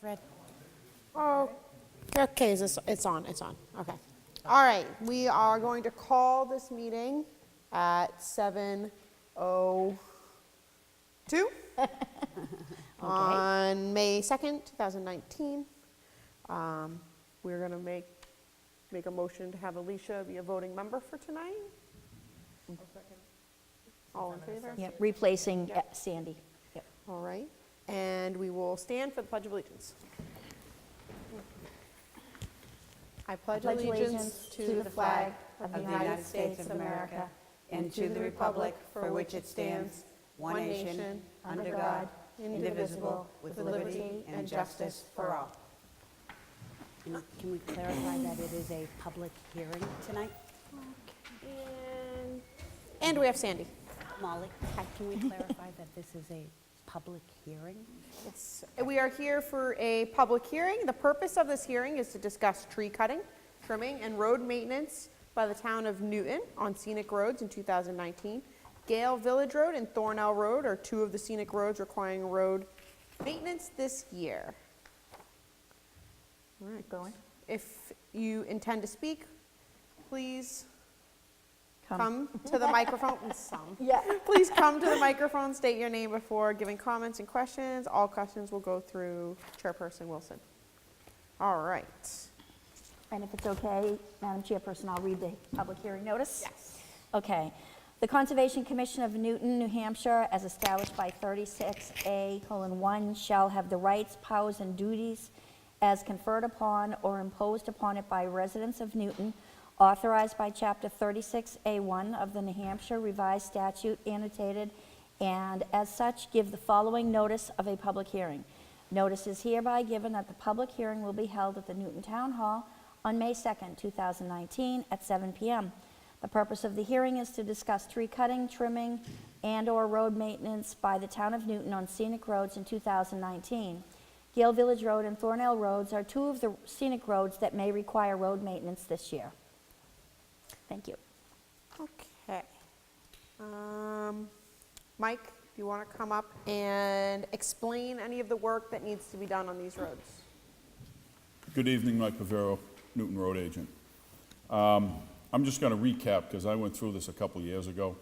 read. Oh, okay, it's on, okay. All right, we are going to call this meeting at 7:02 on May 2nd, 2019. We're gonna make a motion to have Alicia be a voting member for tonight. All in favor? Yep, replacing Sandy. Yep. All right, and we will stand for the Pledge of Allegiance. I pledge allegiance to the flag of the United States of America and to the republic for which it stands, one nation, under God, indivisible, with liberty and justice for all. And can we clarify that it is a public hearing tonight? And we have Sandy. Molly, can we clarify that this is a public hearing? Yes. We are here for a public hearing. The purpose of this hearing is to discuss tree cutting, trimming, and road maintenance by the town of Newton on scenic roads in 2019. Gale Village Road and Thornell Road are two of the scenic roads requiring road maintenance this year. All right, going. If you intend to speak, please come to the microphone. Yeah. Please come to the microphone, state your name before giving comments and questions. All questions will go through Chairperson Wilson. All right. And if it's okay, Madam Chairperson, I'll read the public hearing notice. Yes. Okay. The Conservation Commission of Newton, New Hampshire, as established by 36A:1, shall have the rights, powers, and duties as conferred upon or imposed upon it by residents of Newton, authorized by Chapter 36A1 of the New Hampshire Revised Statute annotated, and as such give the following notice of a public hearing. Notice is hereby given that the public hearing will be held at the Newton Town Hall on May 2nd, 2019 at 7 p.m. The purpose of the hearing is to discuss tree cutting, trimming, and/or road maintenance by the town of Newton on scenic roads in 2019. Gale Village Road and Thornell Roads are two of the scenic roads that may require road maintenance this year. Thank you. Okay. Mike, do you want to come up and explain any of the work that needs to be done on these roads? Good evening, Mike Pavero, Newton Road Agent. I'm just going to recap because I went through this a couple years ago.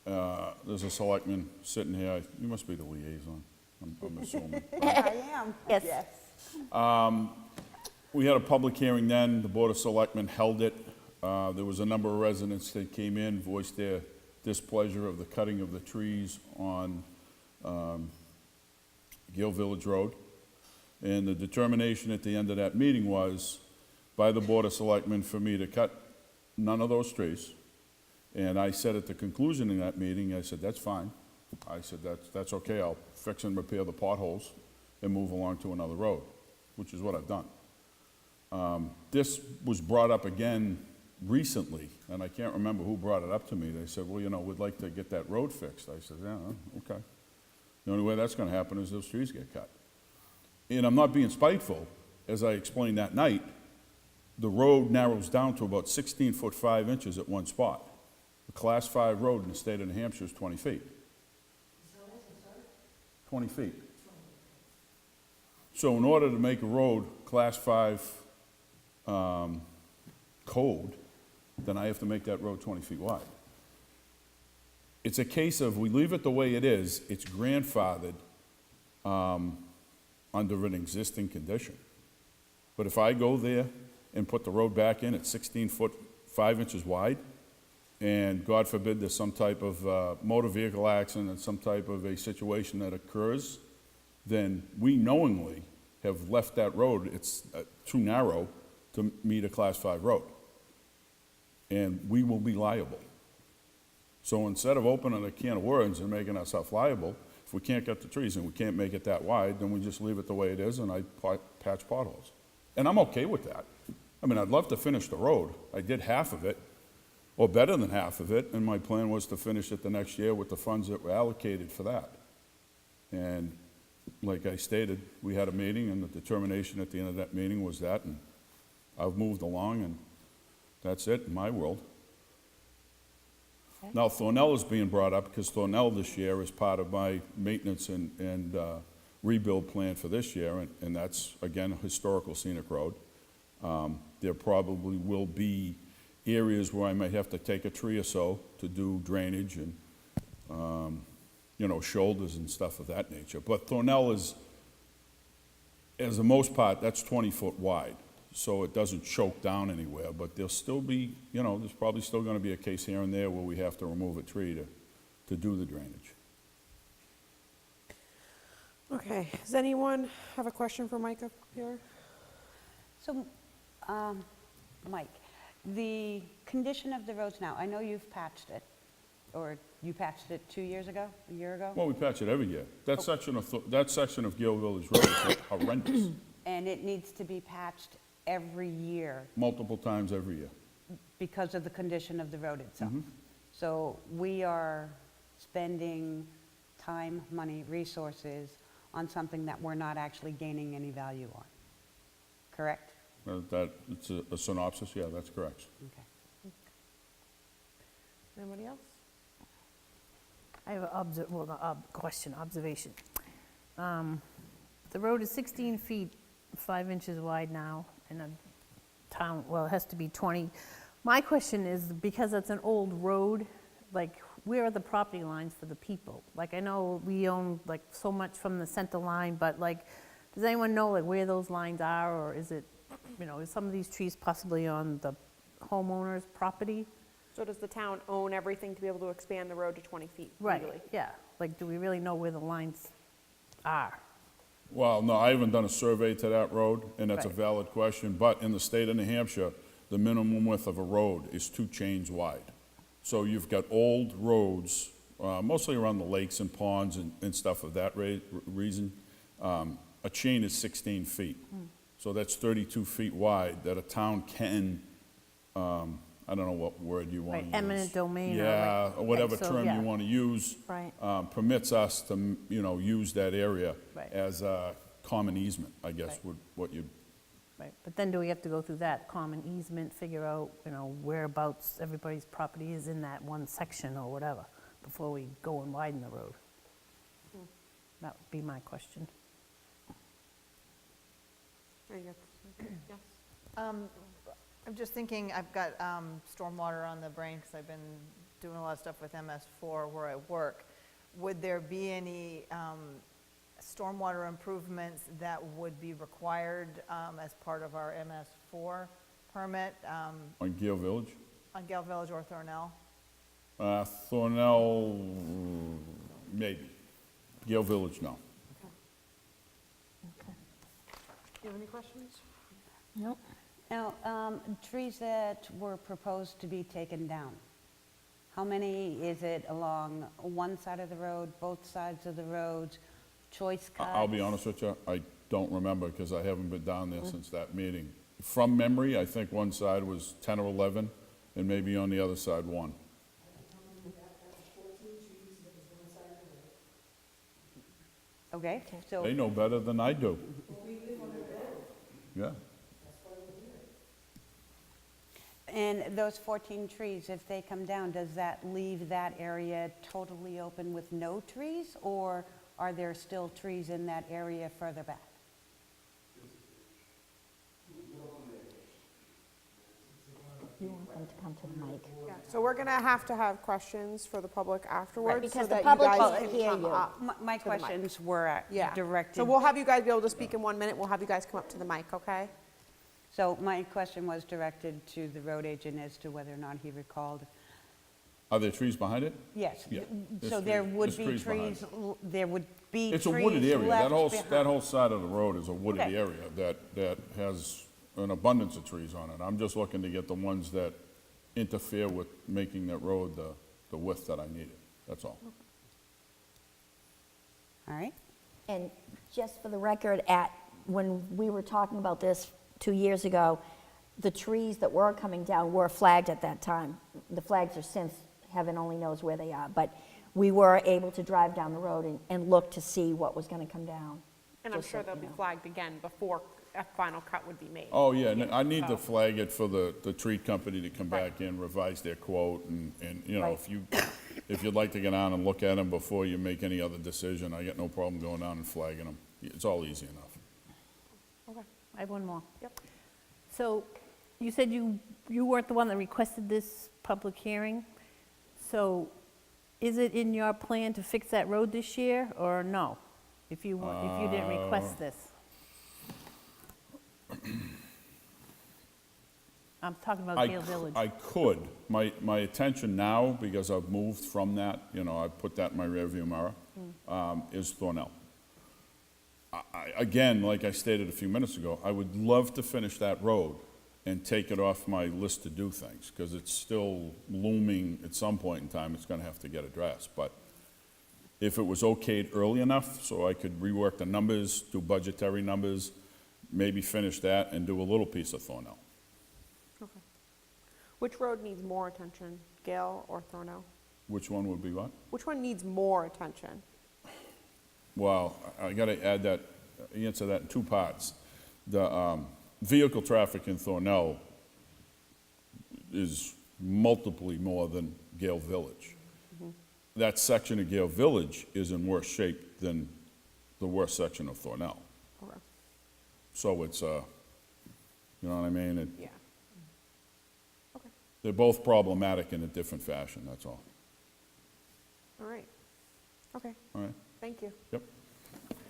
There's a selectman sitting here. You must be the liaison, I'm assuming. I am. Yes. We had a public hearing then. The Board of Selectmen held it. There was a number of residents that came in, voiced their displeasure of the cutting of the trees on Gale Village Road. And the determination at the end of that meeting was, by the Board of Selectmen, for me to cut none of those trees. And I said at the conclusion of that meeting, I said, that's fine. I said, that's okay. I'll fix and repair the potholes and move along to another road, which is what I've done. This was brought up again recently, and I can't remember who brought it up to me. They said, well, you know, we'd like to get that road fixed. I said, yeah, okay. The only way that's going to happen is those trees get cut. And I'm not being spiteful. As I explained that night, the road narrows down to about 16 foot 5 inches at one spot. A Class 5 road in the state of New Hampshire is 20 feet. 20 feet. So in order to make a road Class 5 code, then I have to make that road 20 feet wide. It's a case of we leave it the way it is, it's grandfathered under an existing condition. But if I go there and put the road back in at 16 foot 5 inches wide, and God forbid there's some type of motor vehicle accident, some type of a situation that occurs, then we knowingly have left that road, it's too narrow to meet a Class 5 road. And we will be liable. So instead of opening a can of worms and making ourselves liable, if we can't cut the trees and we can't make it that wide, then we just leave it the way it is and I patch potholes. And I'm okay with that. I mean, I'd love to finish the road. I did half of it, or better than half of it, and my plan was to finish it the next year with the funds that were allocated for that. And like I stated, we had a meeting, and the determination at the end of that meeting was that, and I've moved along, and that's it in my world. Okay. Now, Thornell is being brought up because Thornell this year is part of my maintenance and rebuild plan for this year, and that's, again, a historical scenic road. There probably will be areas where I might have to take a tree or so to do drainage and, you know, shoulders and stuff of that nature. But Thornell is, as the most part, that's 20-foot wide, so it doesn't choke down anywhere, but there'll still be, you know, there's probably still gonna be a case here and there where we have to remove a tree to do the drainage. Okay, does anyone have a question for Mike up here? So, Mike, the condition of the roads now, I know you've patched it, or you patched it 2 years ago, a year ago? Well, we patch it every year. That section of Gill Village Road is horrendous, And it needs to be patched every year multiple times every year. because of the condition of the road itself. So we are spending time, money, resources on something that we're not actually gaining any value on, correct? It's a synopsis, yeah, that's correct. Okay. Anybody else? I have observation. The road is 16 feet, 5 inches wide now, in a town, well, it has to be 20. My question is, because it's an old road, like, where are the property lines for the people? Like, I know we own, like, so much from the center line, but, like, does anyone know, like, where those lines are, or is it, you know, is some of these trees possibly on the homeowner's property? So does the town own everything to be able to expand the road to 20 feet legally? Right, yeah. Like, do we really know where the lines are? Well, no, I haven't done a survey to that road, and that's a Right. valid question, but in the state of New Hampshire, the minimum width of a road is 2 chains wide. So you've got old roads, mostly around the lakes and ponds and stuff of that reason. A chain is 16 feet. So that's 32 feet wide that a town can, I don't know what word you want to Right, use. eminent domain or Yeah, like- or whatever okay, so, term yeah. you want to use. Right. Permits us to, you know, use that area Right. as a common easement, I guess, Right. would what you, Right, but then do we have to go through that common easement, figure out, you know, whereabouts everybody's property is in that one section or whatever, before we go and widen the road? That would be my question. Yes. I'm just thinking, I've got stormwater on the brain because I've been doing a lot of stuff with MS4 where I work. Would there be any stormwater improvements that would be required as part of our MS4 permit on Gill Village. on Gale Village or Thornell? Thornell, maybe. Gill Village, no. Do you have any questions? Nope. Now, trees that were proposed to be taken down, how many is it along one side of the road, both sides of the roads, choice cuts? I'll be honest with you, I don't remember because I haven't been down there since that meeting. From memory, I think one side was 10 or 11, and maybe on the other side, 1. Okay, They so, know better than I do. Yeah. and those 14 trees, if they come down, does that leave that area totally open with no trees? Or are there still trees in that area further back? You want them to come to the mic. Yeah, so we're gonna have to have questions for the public afterwards so because the that you public guys can't can hear come you. up. My to the mic. questions were Yeah. directed. So we'll have you guys be able to speak in 1 minute. We'll have you guys come up to the mic, okay? So my question was directed to the road agent as to whether or not he recalled. Are there trees behind it? Yes. Yeah, there's So there trees- would there's be trees behind trees, there would be It's a trees wooded area. left That behind. whole side of the road is a wooded Okay. area that has an abundance of trees on it. I'm just looking to get the ones that interfere with making that road the width that I needed. That's all. All right. And just for the record, when we were talking about this 2 years ago, the trees that were coming down were flagged at that time. The flags are since, heaven only knows where they are, but we were able to drive down the road and look to see what was gonna come down. And I'm Just sure so they'll you be know. flagged again before a final cut would be made. Oh, yeah, and I need to flag it for the tree company to come Right. back in, revise their quote, and, you know, Right. if you'd like to get on and look at them before you make any other decision, I got no problem going down and flagging them. It's all easy enough. Okay. I have one more. Yep. So you said you weren't the one that requested this public hearing. So is it in your plan to fix that road this year or no? If you didn't request this? I'm talking about Gale Village. I could. My attention now, because I've moved from that, I put that in my rearview mirror, is Thornell. Again, like I stated a few minutes ago, I would love to finish that road and take it off my list to do things, because it's still looming at some point in time, it's gonna have to get addressed. But if it was okayed early enough, so I could rework the numbers, do budgetary numbers, maybe finish that and do a little piece of Thornell. Okay. Which road needs more attention, Gale or Thornell? Which one would be what? Which one needs more attention? Well, I gotta answer that in two parts. The vehicle traffic in Thornell is multiply more than Gale Village. That section of Gale Village is in worse shape than the worst section of Thornell. Okay. So it's, you know what I mean? Yeah. Okay, They're both problematic in a different fashion, that's all. all right. Okay, All right? thank you. Yep.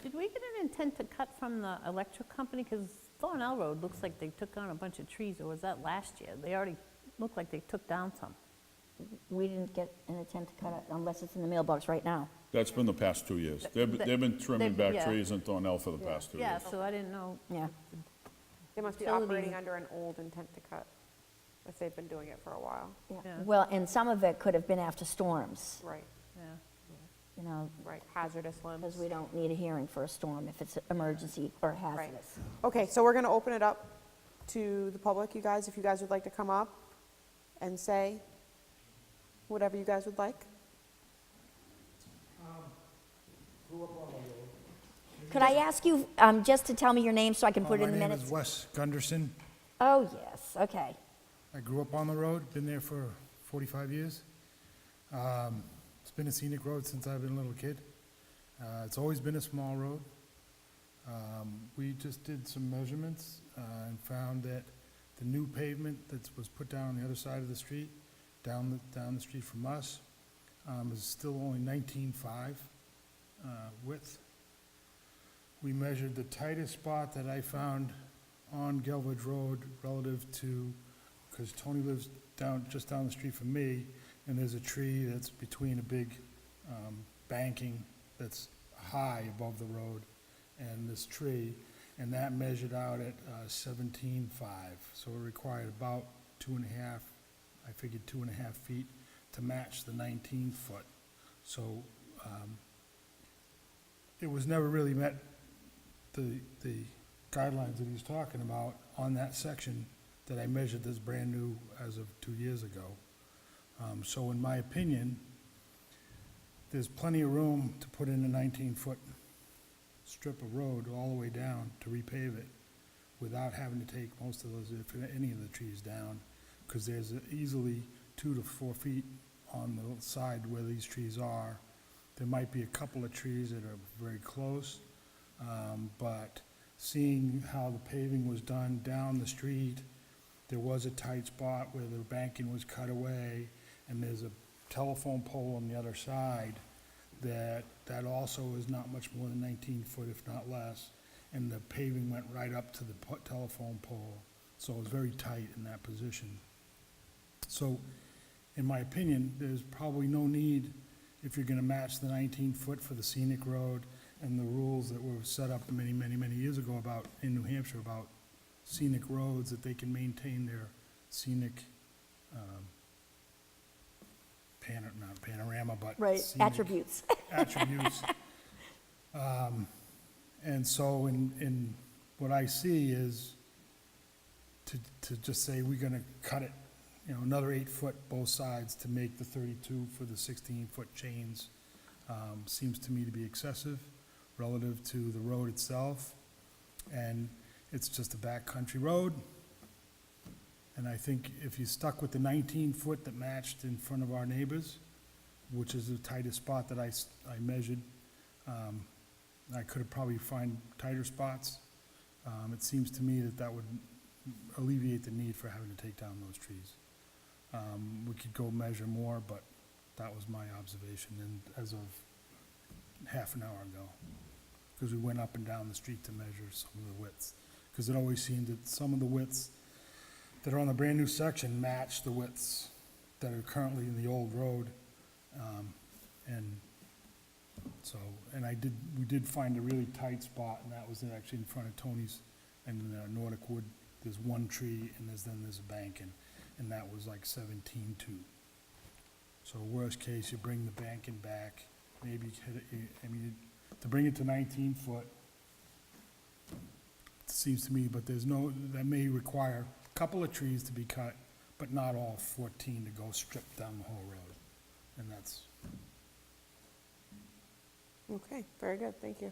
Did we get an intent to cut from the electric company? Because Thornell Road looks like they took down a bunch of trees, or was that last year? They already looked like they took down some. We didn't get an intent to cut it unless it's in the mailbox right now. That's been the past 2 years. They've been trimming they've- back yeah. trees in Thornell for the past 2 Yeah, years. so I didn't know. Yeah. They must be Utilities. operating under an old intent to cut, if they've been doing it for a while. Yeah. Yeah. Well, and some of it could have been after storms, Right, Yeah. right, hazardous because limbs. we don't need a hearing for a storm if it's emergency or hazardous. Okay, so we're gonna open it up to the public, you guys, if you guys would like to come up and say whatever you guys would like. Could I ask you just to tell me your name so I can put it in the My name minutes? is Wes Gunderson. Oh, yes, okay. I grew up on the road, been there for 45 years. It's been a scenic road since I've been a little kid. It's always been a small road. We just did some measurements and found that the new pavement that was put down on the other side of the street, down the street from us, is still only 19.5 width. We measured the tightest spot that I found on Gelvidge Road relative to, because Tony lives just down the street from me, and there's a tree that's between a big banking that's high above the road and this tree, and that measured out at 17.5. So it required about 2.5, I figured 2.5 feet to match the 19 foot. So it was never really met the guidelines that he's talking about on that section that I measured that's brand new as of 2 years ago. So in my opinion, there's plenty of room to put in a 19-foot strip of road all the way down to repave it without having to take most of those, if any of the trees down, because there's easily 2 to 4 feet on the side where these trees are. There might be a couple of trees that are very close, but seeing how the paving was done down the street, there was a tight spot where the banking was cut away, and there's a telephone pole on the other side that also is not much more than 19 foot, if not less, and the paving went right up to the telephone pole, so it was very tight in that position. So, in my opinion, there's probably no need, if you're gonna match the 19 foot for the scenic road and the rules that were set up many, many, many years ago about, in New Hampshire, about scenic roads, that they can maintain their scenic, not panorama, but Right, scenic attributes. attributes. And so in what I see is to just say we're gonna cut it, another 8 foot both sides to make the 32 for the 16-foot chains, seems to me to be excessive relative to the road itself. And it's just a backcountry road. And I think if you stuck with the 19 foot that matched in front of our neighbors, which is the tightest spot that I measured, I could have probably find tighter spots. It seems to me that that would alleviate the need for having to take down those trees. We could go measure more, but that was my observation, and as of half an hour ago. Because we went up and down the street to measure some of the widths. Because it always seemed that some of the widths that are on the brand-new section match the widths that are currently in the old road. And so, and we did find a really tight spot, and that was actually in front of Tony's and Nordic Wood. There's one tree, and then there's a bank, and that was like 17.2. So worst case, you bring the banking back, maybe hit it, I mean, to bring it to 19 foot, it seems to me, but that may require a couple of trees to be cut, but not all 14 to go strip down the whole road. And that's, Okay, very good, thank you.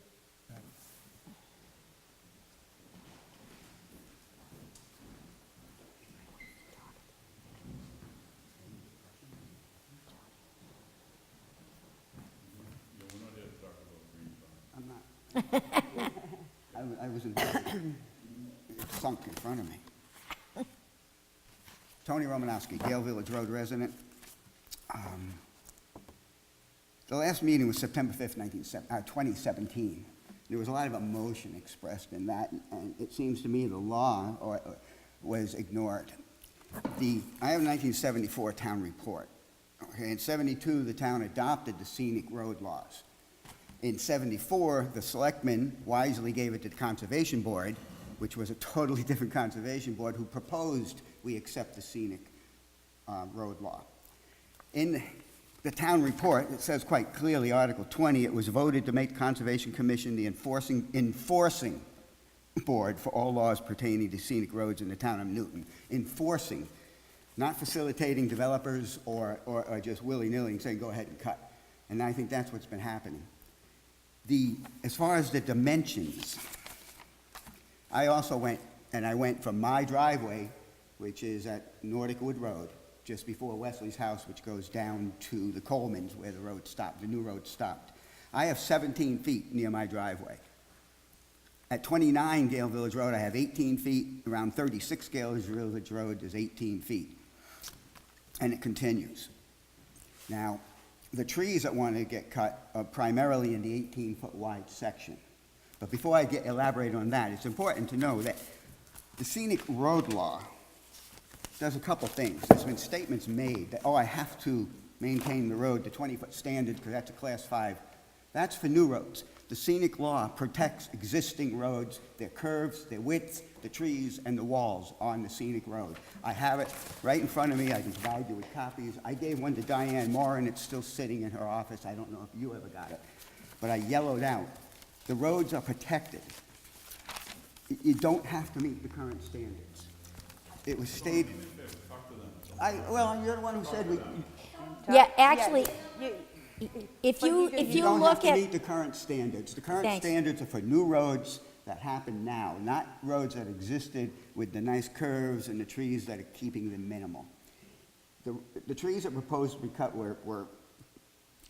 I'm not. I was in, it sunk in front of me. Tony Romanowski, Gale Village Road resident. The last meeting was September 5th, 2017. There was a lot of emotion expressed in that, and it seems to me the law was ignored. I have a 1974 town report. Okay, in 72, the town adopted the scenic road laws. In 74, the selectmen wisely gave it to the Conservation Board, which was a totally different Conservation Board, who proposed we accept the scenic road law. In the town report, it says quite clearly, Article 20, it was voted to make the Conservation Commission the enforcing board for all laws pertaining to scenic roads in the town of Newton. Enforcing, not facilitating developers or just willy-nilly saying, go ahead and cut. And I think that's what's been happening. As far as the dimensions, I also went from my driveway, which is at Nordic Wood Road, just before Wesley's house, which goes down to the Colemans where the road stopped, the new road stopped. I have 17 feet near my driveway. At 29 Gale Village Road, I have 18 feet. Around 36 Gale Village Road is 18 feet. And it continues. Now, the trees that want to get cut are primarily in the 18-foot wide section. But before I elaborate on that, it's important to know that the scenic road law does a couple things. There's been statements made that, I have to maintain the road to 20-foot standard because that's a Class 5. That's for new roads. The scenic law protects existing roads, their curves, their widths, the trees, and the walls on the scenic road. I have it right in front of me. I can provide you with copies. I gave one to Diane Moore, and it's still sitting in her office. I don't know if you ever got it, but I yellowed out. The roads are protected. You don't have to meet the current standards. It was stated. Well, you're the one who said we. Yeah, actually, if you You don't have look to meet at, the current standards. The current Thanks. standards are for new roads that happen now, not roads that existed with the nice curves and the trees that are keeping them minimal. The trees that proposed to be cut were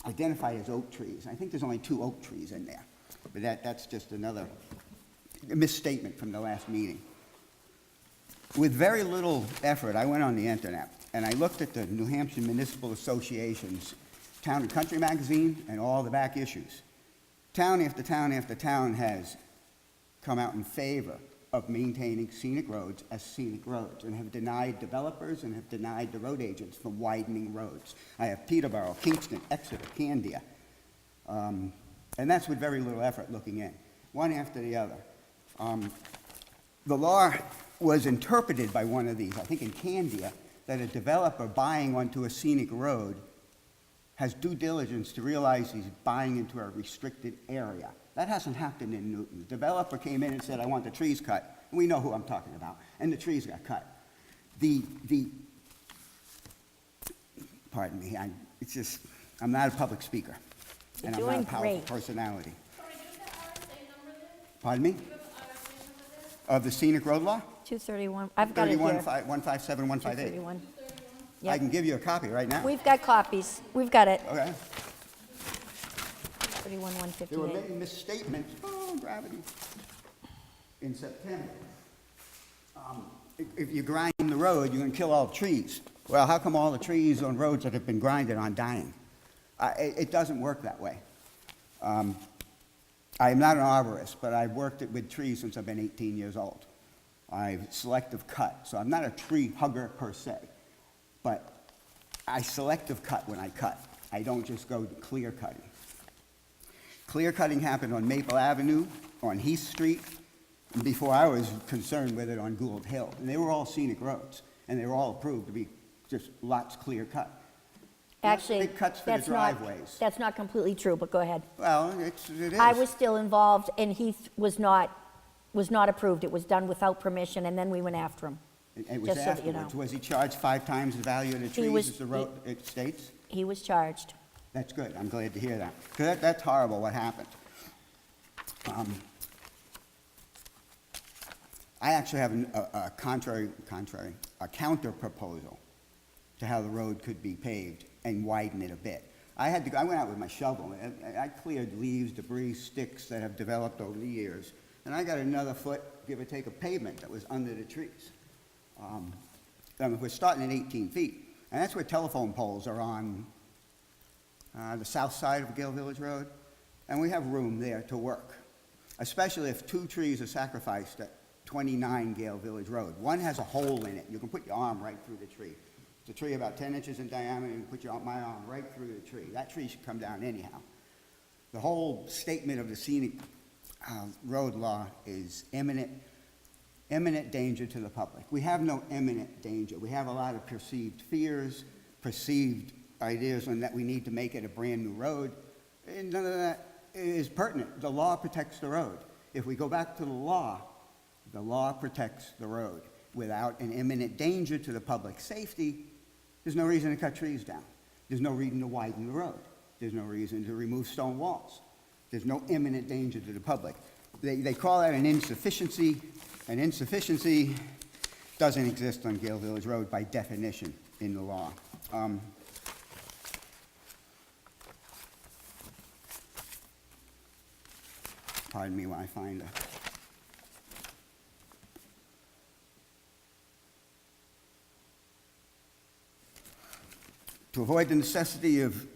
identified as oak trees. I think there's only 2 oak trees in there, but that's just another misstatement from the last meeting. With very little effort, I went on the internet and I looked at the New Hampshire Municipal Association's Town and Country magazine and all the back issues. Town after town after town has come out in favor of maintaining scenic roads as scenic roads and have denied developers and have denied the road agents from widening roads. I have Peterborough, Kingston, Exeter, Candia, and that's with very little effort looking in, one after the other. The law was interpreted by one of these, I think in Candia, that a developer buying onto a scenic road has due diligence to realize he's buying into a restricted area. That hasn't happened in Newton. The developer came in and said, I want the trees cut. And we know who I'm talking about. And the trees got cut. Pardon me, I'm not a public speaker. And I'm not doing a powerful great. personality. Pardon me? Of the scenic road law? 231, I've got it here. 157, 158. 231. I Yep. can give you a copy right now. We've got copies. We've got it. Okay. 31, There were 158. many misstatements, oh, gravity, in September. If you grind the road, you're gonna kill all the trees. Well, how come all the trees on roads that have been grinded aren't dying? It doesn't work that way. I am not an arborist, but I've worked with trees since I've been 18 years old. I've selective cut, so I'm not a tree hugger per se, but I selective cut when I cut. I don't just go clear cutting. Clear cutting happened on Maple Avenue, on Heath Street, and before I was concerned with it on Gould Hill. And they were all scenic roads, and they were all approved to be just lots clear cut. Not Actually, big cuts for the that's not, driveways. that's not completely true, but go ahead. Well, it is. I was still involved, and Heath was not approved. It was done without permission, and then we went after him. It was just so that you know. afterwards. Was he charged 5 times the value of the trees was- as the road it states? He was charged. That's good. I'm glad to hear that. 'Cause that's horrible what happened. I actually have a counter proposal to how the road could be paved and widen it a bit. I went out with my shovel, and I cleared leaves, debris, sticks that have developed over the years, and I got another foot, give or take, of pavement that was under the trees. We're starting at 18 feet, and that's where telephone poles are on the south side of Gale Village Road, and we have room there to work, especially if 2 trees are sacrificed at 29 Gale Village Road. One has a hole in it. You can put your arm right through the tree. It's a tree about 10 inches in diameter, and you put my arm right through the tree. That tree should come down anyhow. The whole statement of the scenic road law is imminent danger to the public. We have no imminent danger. We have a lot of perceived fears, perceived ideas on that we need to make it a brand-new road, and none of that is pertinent. The law protects the road. If we go back to the law protects the road. Without an imminent danger to the public safety, there's no reason to cut trees down. There's no reason to widen the road. There's no reason to remove stone walls. There's no imminent danger to the public. They call that an insufficiency. An insufficiency doesn't exist on Gale Village Road by definition in the law. Pardon me when I find a... To avoid the necessity of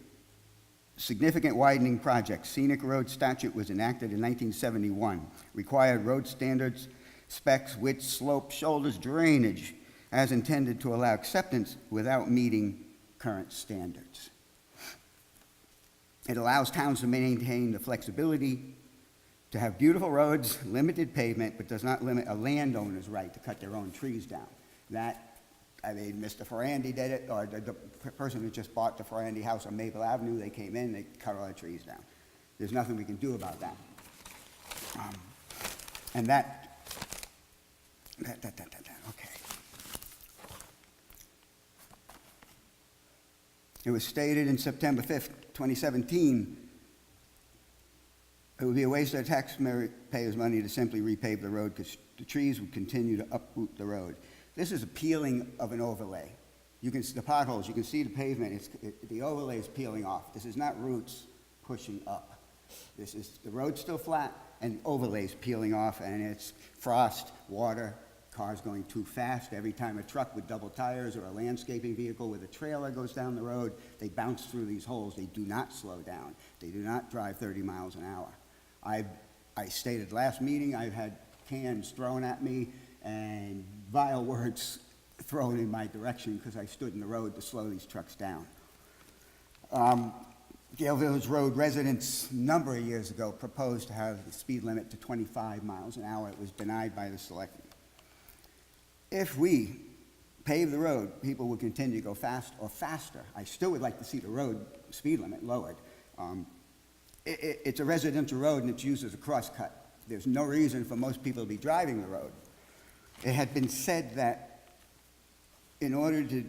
significant widening projects, Scenic Road Statute was enacted in 1971, required road standards, specs, width, slope, shoulders, drainage, as intended to allow acceptance without meeting current standards. It allows towns to maintain the flexibility to have beautiful roads, limited pavement, but does not limit a landowner's right to cut their own trees down. Mr. Ferrandi did it, or the person who just bought the Ferrandi house on Maple Avenue, they came in, they cut all the trees down. There's nothing we can do about that. Okay. It was stated in September 5th, 2017, it would be a waste of taxpayers' money to simply repave the road because the trees would continue to uproot the road. This is a peeling of an overlay. You can see the potholes, you can see the pavement, the overlay is peeling off. This is not roots pushing up. This is, the road's still flat and the overlay's peeling off, and it's frost, water, cars going too fast. Every time a truck with double tires or a landscaping vehicle with a trailer goes down the road, they bounce through these holes. They do not slow down. They do not drive 30 miles an hour. I stated last meeting, I've had cans thrown at me and vile words thrown in my direction because I stood in the road to slow these trucks down. Gale Village Road residents a number of years ago proposed to have the speed limit to 25 miles an hour. It was denied by the selectmen. If we pave the road, people will continue to go fast or faster. I still would like to see the road speed limit lowered. It's a residential road and it's used as a crosscut. There's no reason for most people to be driving the road. It had been said that in order to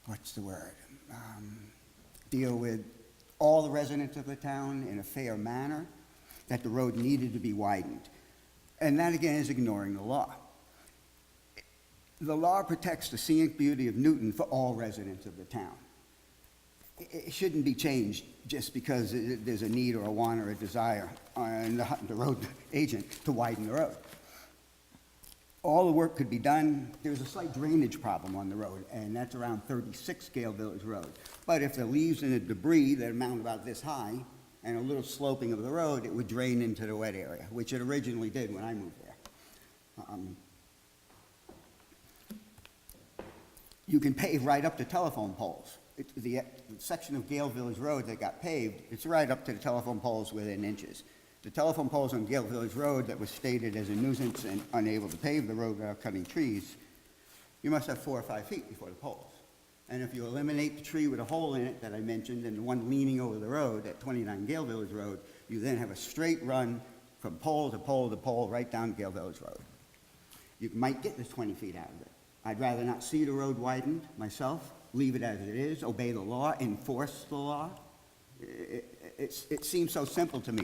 what's the word, deal with all the residents of the town in a fair manner, that the road needed to be widened. And that again is ignoring the law. The law protects the scenic beauty of Newton for all residents of the town. it shouldn't be changed just because there's a need or a want or a desire on the road agent to widen the road. All the work could be done. There's a slight drainage problem on the road, and that's around 36 Gale Village Road. But if the leaves and the debris that amount about this high and a little sloping of the road, it would drain into the wet area, which it originally did when I moved there. You can pave right up to telephone poles. The section of Gale Village Road that got paved, it's right up to the telephone poles within inches. The telephone poles on Gale Village Road that was stated as a nuisance and unable to pave the road without cutting trees, you must have 4 or 5 feet before the poles. And if you eliminate the tree with a hole in it that I mentioned and the one leaning over the road at 29 Gale Village Road, you then have a straight run from pole to pole to pole right down Gale Village Road. You might get the 20 feet out of it. I'd rather not see the road widened myself, leave it as it is, obey the law, enforce the law. It seems so simple to me.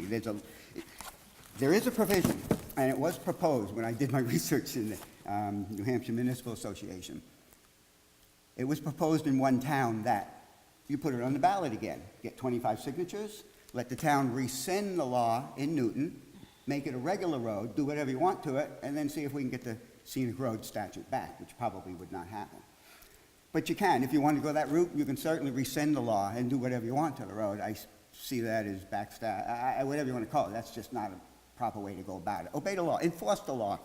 There is a provision, and it was proposed when I did my research in the New Hampshire Municipal Association. It was proposed in one town that you put it on the ballot again, get 25 signatures, let the town rescind the law in Newton, make it a regular road, do whatever you want to it, and then see if we can get the scenic road statute back, which probably would not happen. But you can. If you want to go that route, you can certainly rescind the law and do whatever you want to the road. I see that as backstab, whatever you want to call it. That's just not a proper way to go about it. Obey the law. Enforce the law.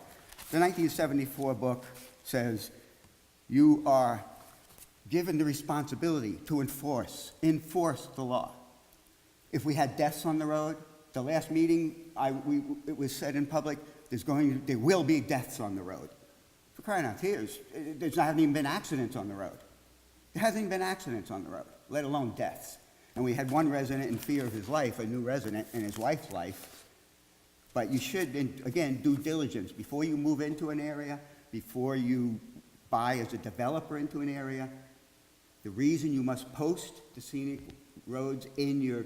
The 1974 book says you are given the responsibility to enforce the law. If we had deaths on the road, the last meeting, it was said in public, there will be deaths on the road. For crying out tears, there haven't even been accidents on the road. There hasn't even been accidents on the road, let alone deaths. And we had one resident in fear of his life, a new resident, and his wife's life. But you should, again, due diligence. Before you move into an area, before you buy as a developer into an area, the reason you must post the scenic roads in your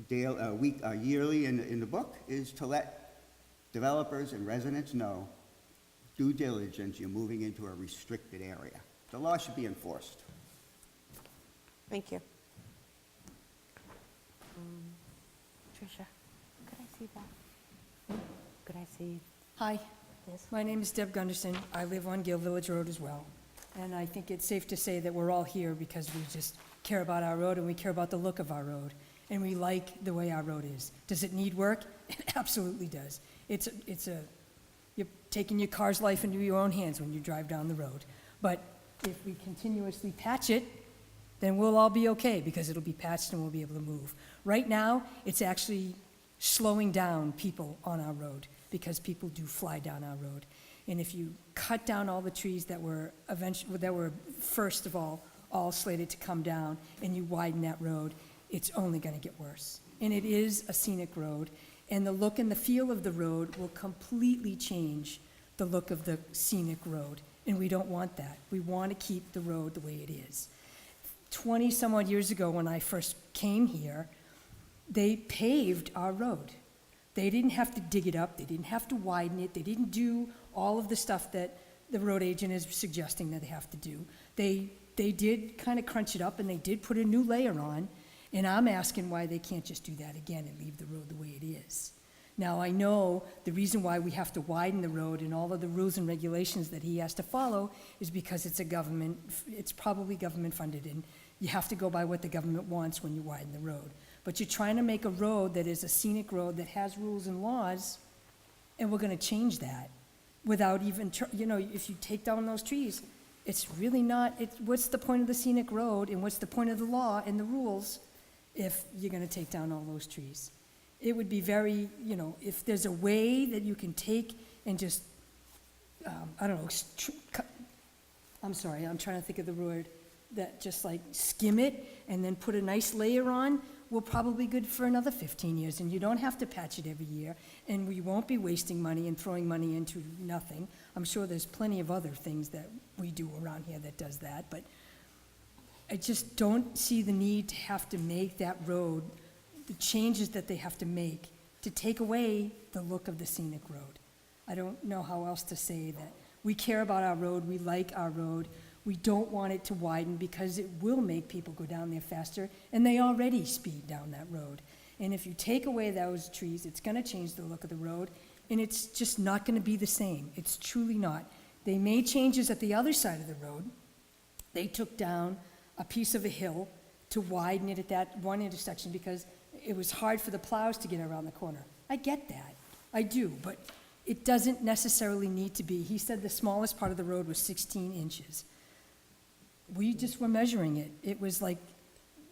yearly in the book is to let developers and residents know, due diligence, you're moving into a restricted area. The law should be enforced. Thank you. Tricia, could I see that? Could I see? Hi, Yes. my name is Deb Gunderson. I live on Gale Village Road as well. And I think it's safe to say that we're all here because we just care about our road and we care about the look of our road. And we like the way our road is. Does it need work? It absolutely does. You're taking your car's life into your own hands when you drive down the road. But if we continuously patch it, then we'll all be okay because it'll be patched and we'll be able to move. Right now, it's actually slowing down people on our road because people do fly down our road. And if you cut down all the trees that were first of all slated to come down, and you widen that road, it's only gonna get worse. And it is a scenic road, and the look and the feel of the road will completely change the look of the scenic road, and we don't want that. We want to keep the road the way it is. 20-some-odd years ago, when I first came here, they paved our road. They didn't have to dig it up, they didn't have to widen it, they didn't do all of the stuff that the road agent is suggesting that they have to do. They did kind of crunch it up, and they did put a new layer on, and I'm asking why they can't just do that again and leave the road the way it is. Now, I know the reason why we have to widen the road and all of the rules and regulations that he has to follow is because it's probably government funded, and you have to go by what the government wants when you widen the road. But you're trying to make a road that is a scenic road that has rules and laws, and we're gonna change that without even, if you take down those trees, it's really not, what's the point of the scenic road and what's the point of the law and the rules if you're gonna take down all those trees? It would be very, if there's a way that you can take and just, I'm sorry, I'm trying to think of the word, that just like skim it and then put a nice layer on, will probably good for another 15 years, and you don't have to patch it every year, and we won't be wasting money and throwing money into nothing. I'm sure there's plenty of other things that we do around here that does that, but I just don't see the need to have to make that road, the changes that they have to make to take away the look of the scenic road. I don't know how else to say that. We care about our road, we like our road, We don't want it to widen because it will make people go down there faster, and they already speed down that road. And if you take away those trees, it's gonna change the look of the road, and it's just not gonna be the same. It's truly not. They made changes at the other side of the road. They took down a piece of a hill to widen it at that one intersection because it was hard for the plows to get around the corner. I get that, I do, but it doesn't necessarily need to be. He said the smallest part of the road was 16 inches. We just were measuring it. It was like,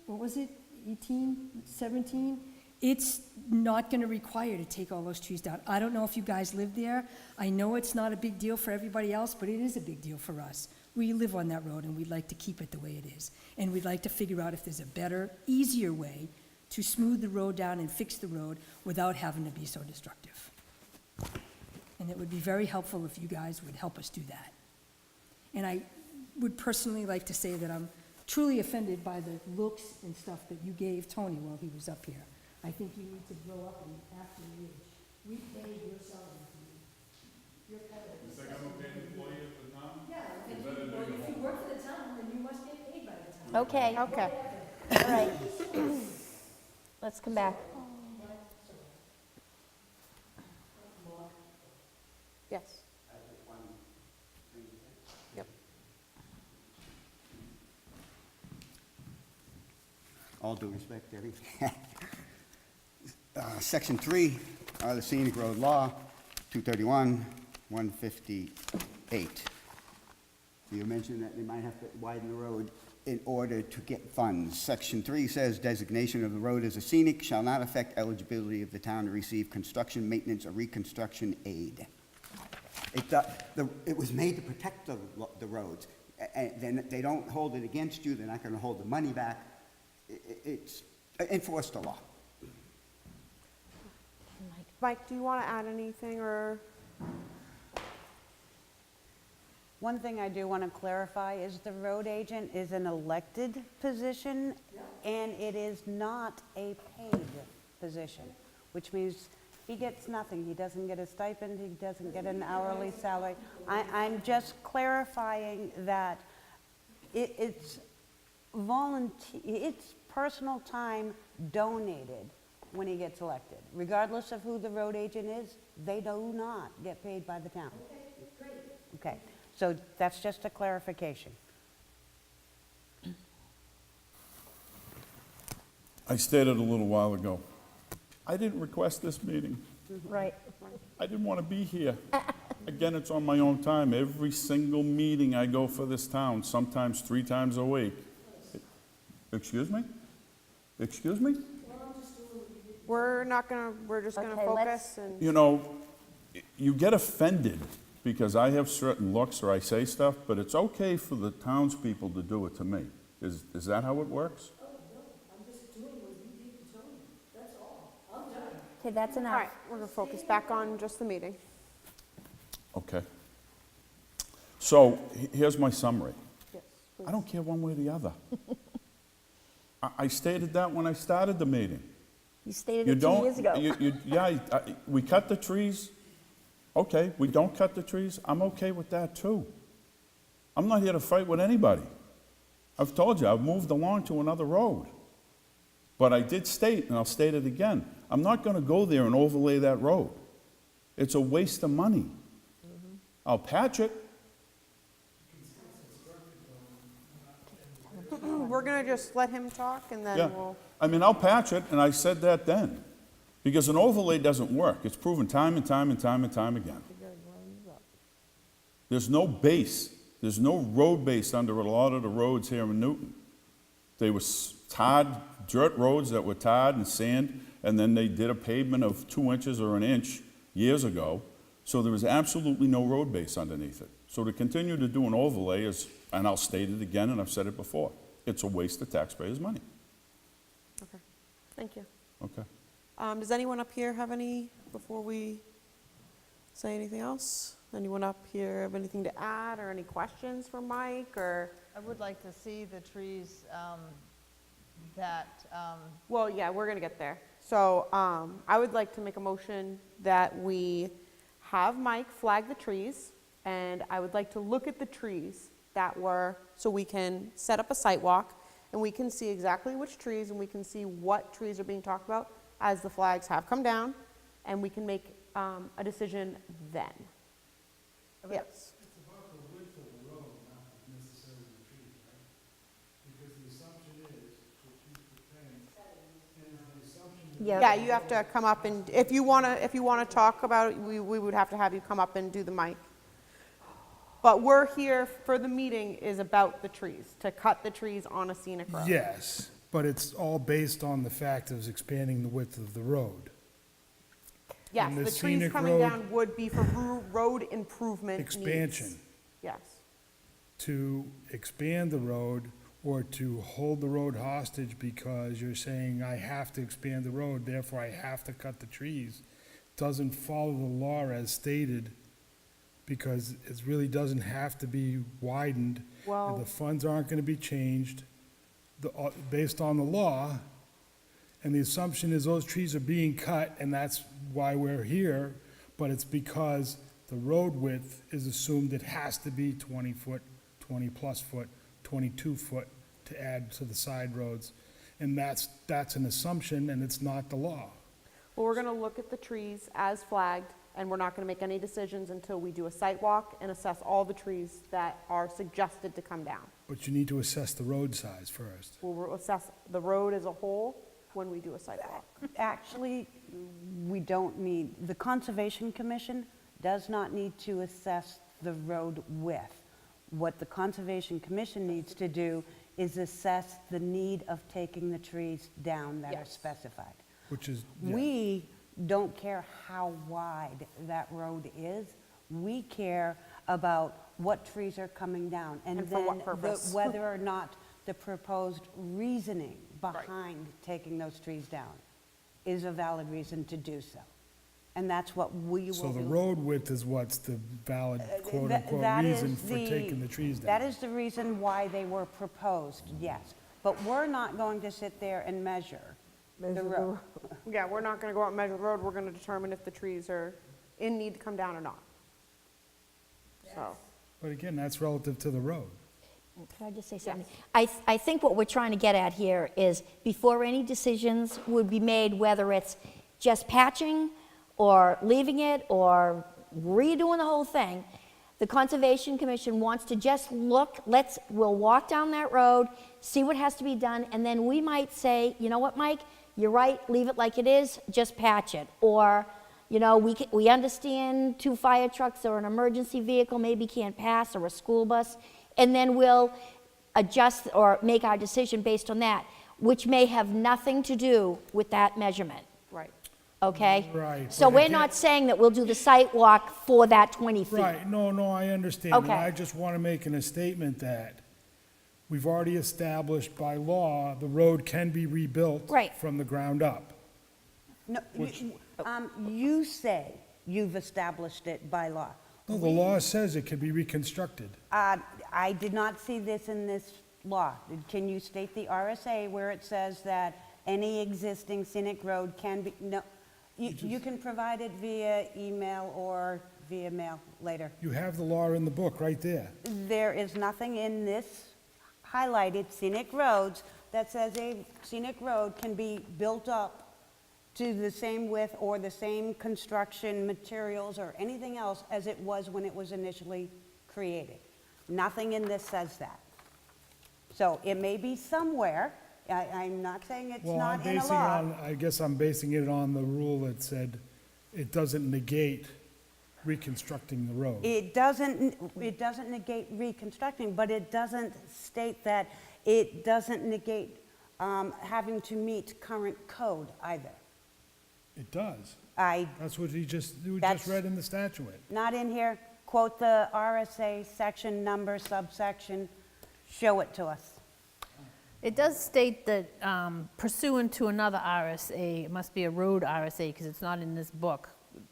what was it, 18, 17? It's not gonna require to take all those trees down. I don't know if you guys live there. I know it's not a big deal for everybody else, but it is a big deal for us. We live on that road and we'd like to keep it the way it is. And we'd like to figure out if there's a better, easier way to smooth the road down and fix the road without having to be so destructive. And it would be very helpful if you guys would help us do that. And I would personally like to say that I'm truly offended by the looks and stuff that you gave Tony while he was up here. I think you need to grow up and act your age. We paid your salary for you. You're kind of. You think I'm a paid employee at the town? Yeah, if you work for the town, then you must get paid by the town. Okay, Okay. all right. Let's come back. Yes. Yep. All due respect, Debbie. Section 3 of the Scenic Road Law, 231, 158. You mentioned that they might have to widen the road in order to get funds. Section 3 says designation of the road as a scenic shall not affect eligibility of the town to receive construction, maintenance, or reconstruction aid. It was made to protect the roads. And then they don't hold it against you, they're not gonna hold the money back. It's enforce the law. Mike, do you want to add anything, or? One thing I do want to clarify is the road agent is an elected position, and it is not a paid position, which means he gets nothing. He doesn't get a stipend, he doesn't get an hourly salary. I'm just clarifying that it's it's personal time donated when he gets elected. Regardless of who the road agent is, they do not get paid by the town. Okay, so that's just a clarification. I stated a little while ago, I didn't request this meeting. Right. I didn't want to be here. Again, it's on my own time. Every single meeting I go for this town, sometimes 3 times a week. Excuse me? Excuse me? We're just gonna Okay, focus let's- and, You know, you get offended because I have certain looks or I say stuff, but it's okay for the townspeople to do it to me. Is that how it works? Okay, that's all enough. right, we're gonna focus back on just the meeting. Okay. So, here's my summary. Yes, I please. don't care one way or the other. I stated that when I started the meeting. You stated You it 2 don't, years ago. we cut the trees. Okay, we don't cut the trees. I'm okay with that too. I'm not here to fight with anybody. I've told you, I've moved along to another road. But I did state, and I'll state it again, I'm not gonna go there and overlay that road. It's a waste of money. I'll patch it. We're gonna just let him talk and then Yeah, we'll, I mean, I'll patch it, and I said that then. Because an overlay doesn't work. It's proven time and time and time and time again. There's no base, there's no road base under a lot of the roads here in Newton. They were tarred, dirt roads that were tarred and sand, and then they did a pavement of 2 inches or an inch years ago. So there was absolutely no road base underneath it. So to continue to do an overlay is, and I'll state it again, and I've said it before, it's a waste of taxpayers' money. okay, thank you. Okay. Does anyone up here have any, before we say anything else? Anyone up here have anything to add or any questions for Mike, or? I would like to see the trees that, Well, yeah, we're gonna get there. So, I would like to make a motion that we have Mike flag the trees, and I would like to look at the trees so we can set up a site walk and we can see exactly which trees and we can see what trees are being talked about as the flags have come down, and we can make a decision then. Yes. It's about the width of the road, not necessarily the trees, right? Because the assumption is, which you keep saying, and the assumption is Yeah, you have to come up and, if you want to talk about it, we would have to have you come up and do the mic. But we're here for the meeting is about the trees, to cut the trees on a scenic road. yes, but it's all based on the fact of expanding the width of the road. Yes, And the the trees scenic coming road down would be for road improvement needs. expansion. Yes. To expand the road or to hold the road hostage because you're saying, I have to expand the road, therefore I have to cut the trees, doesn't follow the law as stated, because it really doesn't have to be widened. Well- The funds aren't gonna be changed, based on the law, and the assumption is those trees are being cut, and that's why we're here, but it's because the road width is assumed it has to be 20 foot, 20-plus foot, 22 foot to add to the side roads. And that's an assumption, and it's not the law. Well, we're going to look at the trees as flagged, and we're not going to make any decisions until we do a site walk and assess all the trees that are suggested to come down. But you need to assess the road size first. We'll assess the road as a whole when we do a site walk. Actually, we don't need, the Conservation Commission does not need to assess the road width. What the Conservation Commission needs to do is assess the need of taking the trees down that are Yes. specified. Which is, yeah. We don't care how wide that road is. We care about what trees are coming down. And for what purpose. Whether or not the proposed reasoning behind taking those trees down is a valid reason to do so. And that's what we will do. So the road width is what's the valid quote-unquote That is reason for taking the trees down? That is the reason why they were proposed, yes. But we're not going to sit there and measure the road. Yeah, we're not going to go out and measure the road. We're going to determine if the trees are in need to come down or not. So, But again, that's relative to the road. Could I just say something? I think what we're trying to get at here is before any decisions would be made, whether it's just patching or leaving it or redoing the whole thing, the Conservation Commission wants to just look, we'll walk down that road, see what has to be done, and then we might say, you know what, Mike, you're right, leave it like it is, just patch it. Or, you know, we understand 2 fire trucks or an emergency vehicle maybe can't pass, or a school bus, and then we'll adjust or make our decision based on that, which may have nothing to do with that measurement, right. okay? Right, So but we're again- not saying that we'll do the site walk for that 20 feet. Right, no, I understand. And Okay. I just want to make a statement that we've already established by law, the road can be rebuilt Right. from the ground up. No, you say you've established it by law. No, the law says it can be reconstructed. I did not see this in this law. Can you state the RSA where it says that any existing scenic road can be, no, you can provide it via email or via mail later. You have the law in the book right there. There is nothing in this highlighted scenic roads that says a scenic road can be built up to the same width or the same construction materials or anything else as it was when it was initially created. Nothing in this says that. So it may be somewhere, I'm not saying it's Well, I'm not in a basing it law. on, I guess I'm basing it on the rule that said it doesn't negate reconstructing the road. It doesn't negate reconstructing, but it doesn't state that it doesn't negate having to meet current code either. It does. I, That's what we just That's- read in the statute. not in here, quote the RSA section, number, subsection, show it to us. It does state that pursuant to another RSA, it must be a road RSA, because it's not in this book,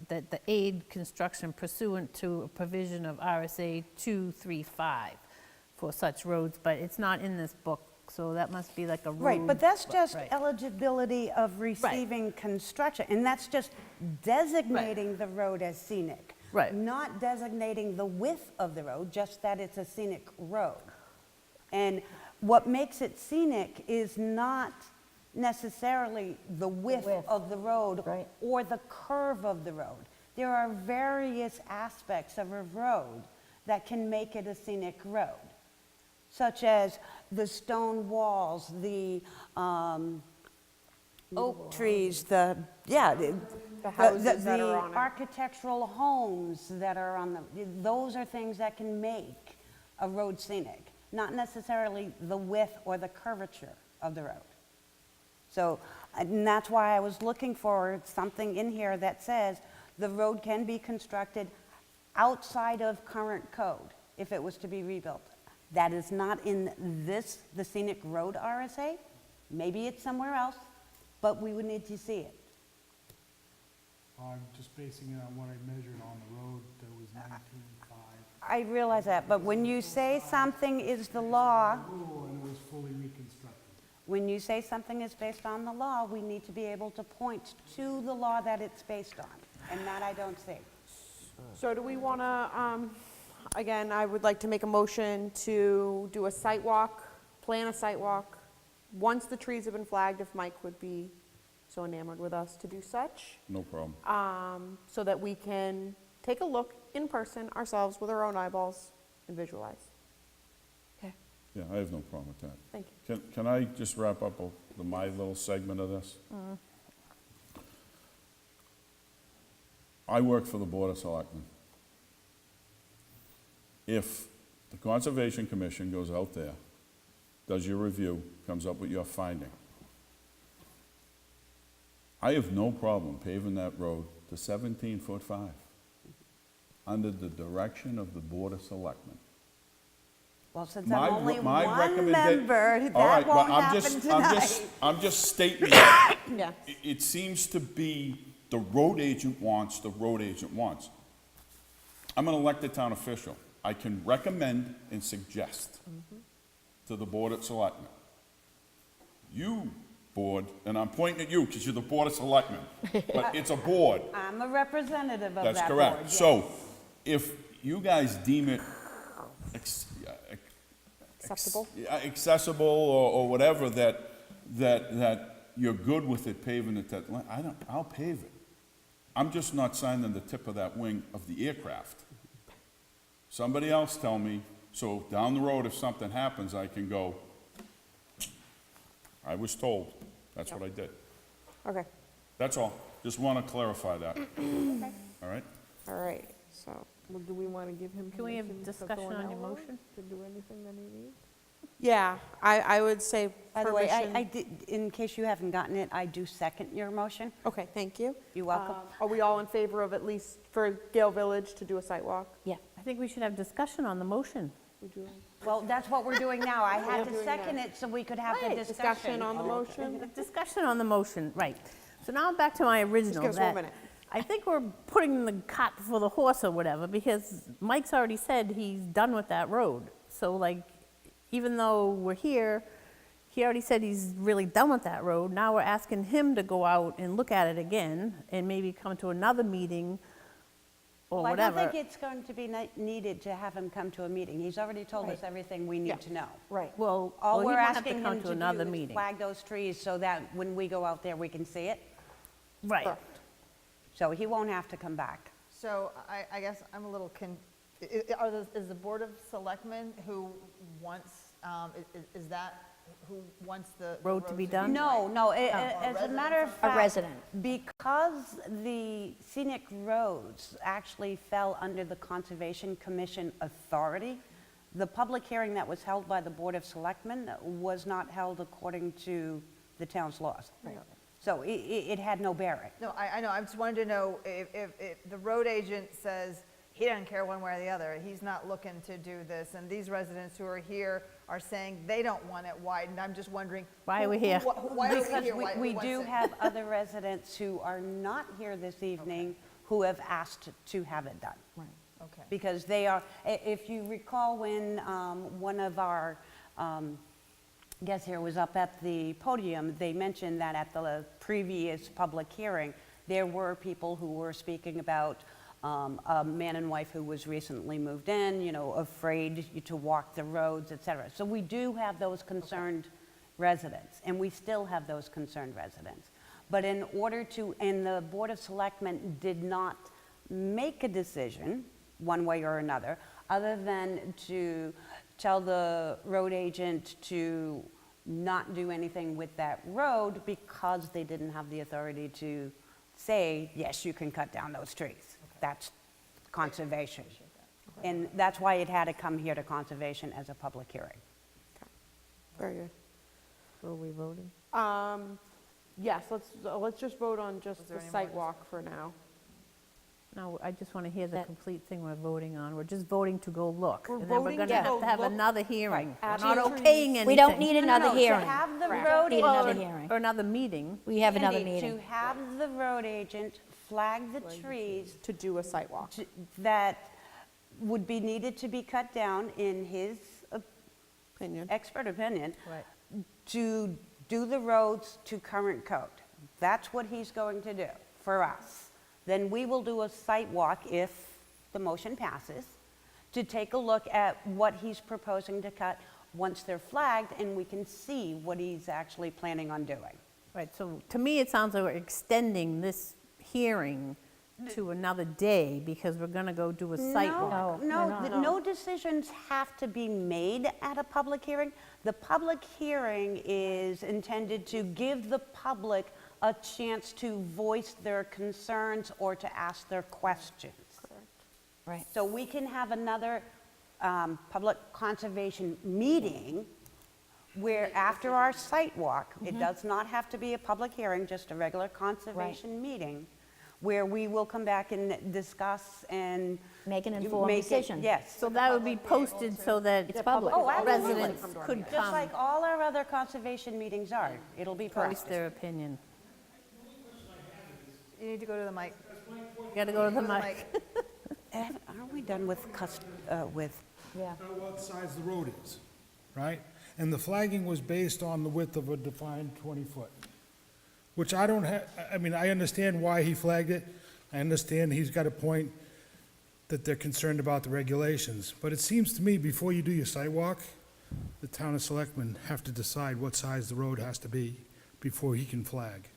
that the aid construction pursuant to a provision of RSA 235 for such roads, but it's not in this book, so that must be like a road. Right, but that's just right. eligibility of receiving construction, and that's just designating the road as scenic. Right. Not designating the width of the road, just that it's a scenic road. And what makes it scenic is not necessarily the width of the road right. or the curve of the road. There are various aspects of a road that can make it a scenic road, such as the stone walls, the oak trees, the houses that are on it. architectural homes that are on those are things that can make a road scenic, not necessarily the width or the curvature of the road. So, and that's why I was looking for something in here that says the road can be constructed outside of current code if it was to be rebuilt. That is not in this, the scenic road RSA. Maybe it's somewhere else, but we would need to see it. I'm just basing it on what I measured on the road, that was 19.5. I realize that, but when you say something is the law, And it was fully reconstructed. when you say something is based on the law, we need to be able to point to the law that it's based on, and that I don't see. So do we want to, again, I would like to make a motion to do a site walk, plan a site walk, once the trees have been flagged, if Mike would be so enamored with us to do such, No problem. so that we can take a look in person ourselves with our own eyeballs and visualize. Okay, Yeah, I have no problem with that. thank you. Can I just wrap up my little segment of this? I work for the Board of Selectmen. If the Conservation Commission goes out there, does your review, comes up with your finding, I have no problem paving that road to 17.5 under the direction of the Board of Selectmen. Well, since My- I'm only my one recommenda- member, All right, that but won't I'm happen just- tonight. I'm just stating that. Yeah. It seems to be the road agent wants, the road agent wants. I'm an elected town official. I can recommend and suggest to the Board of Selectmen. You, board, and I'm pointing at you because you're the Board of Selectmen, but it's a board. I'm a representative of that board. That's correct. yes. So if you guys deem it Acceptable? accessible or whatever, that you're good with it paving it, I'll pave it. I'm just not signing the tip of that wing of the aircraft. Somebody else tell me, so down the road, if something happens, I can go, I was told, that's what I did. Okay, That's all. Just want to clarify that. All right? all right, so, well, do we want to give him Can we have permission to discussion fill an on your hour motion? to do anything that he needs? Yeah, I would say By the way, permission. I did, in case you haven't gotten it, I do second your motion. Okay, thank you. You're welcome. Are we all in favor of at least for Gale Village to do a site walk? Yeah. I think we should have discussion on the motion. Would you? Well, that's what we're doing now. I had to doing second that. it so we could have the Right, discussion. discussion on the motion? Discussion on the motion, right. So now back to my original. give us 1 that minute. I think we're putting the cart before the horse or whatever, because Mike's already said he's done with that road. So like, even though we're here, he already said he's really done with that road. Now we're asking him to go out and look at it again and maybe come to another meeting or Well, whatever. I don't think it's going to be needed to have him come to a meeting. He's already told us everything we Yeah. need to know. Right. Well, All he we're won't have asking come him to to another do is meeting. flag those trees so that when we go out there, we can see it. Right. Correct. So he won't have to come back. So I guess I'm a little, is the Board of Selectmen who wants, is that who wants the Road to be done? No, as a matter of fact. resident. Because the scenic roads actually fell under the Conservation Commission authority, the public hearing that was held by the Board of Selectmen was not held according to the town's laws. So it had no bearing. No, I know, I just wanted to know if the road agent says he doesn't care one way or the other, he's not looking to do this, and these residents who are here are saying they don't want it widened, I'm just wondering. Why are we here? Why are we Because here? Why- who we wants do it? have other residents who are not here this evening who have asked to have it done. Okay. Because they are, if you recall when one of our guests here was up at the podium, they mentioned that at the previous public hearing, there were people who were speaking about a man and wife who was recently moved in, you know, afraid to walk the roads, et cetera. So we do have those concerned residents, and we still have those concerned residents. But in order to, and the Board of Selectmen did not make a decision, one way or another, other than to tell the road agent to not do anything with that road because they didn't have the authority to say, yes, you can cut down those trees. That's conservation. And that's why it had to come here to conservation as a public hearing. Very good. Were we voting? Yes, let's just vote on just there the any more site walk for now. No, I just want to hear the That- complete thing we're voting on. We're just voting to go look. We're And then we're voting going to to go have look another hearing. We're at not the okaying trees. anything. We don't need No, another no, hearing. To have the Correct. road Need agent. another hearing. Or another meeting. We have another Andy, meeting. To have the road agent flag the trees To do a site walk. that would be needed to be cut down, in his Opinion. expert opinion, Right. to do the roads to current code. That's what he's going to do for us. Then we will do a site walk, if the motion passes, to take a look at what he's proposing to cut once they're flagged, and we can see what he's actually planning on doing. Right, so to me, it sounds like we're extending this hearing to another day because we're going to go do a site walk. No decisions have to be made at a public hearing. The public hearing is intended to give the public a chance to voice their concerns or to ask their questions. Right. So we can have another public conservation meeting where after our site walk, it does not have to be a public hearing, just a regular conservation meeting, where we will come back and discuss and Make an informed make it- decision. Yes. So that would be posted so that It's public. Oh, absolutely. residents could Just come, like all our other conservation meetings are. It'll be voice posted. their opinion. You need to go to the mic. You got to go to the mic. Aren't we done with Yeah. Know what size the road is, right? And the flagging was based on the width of a defined 20-foot, which I don't have, I mean, I understand why he flagged it. I understand he's got a point that they're concerned about the regulations. But it seems to me, before you do your sidewalk, the town of selectmen have to decide what size the road has to be before he can flag.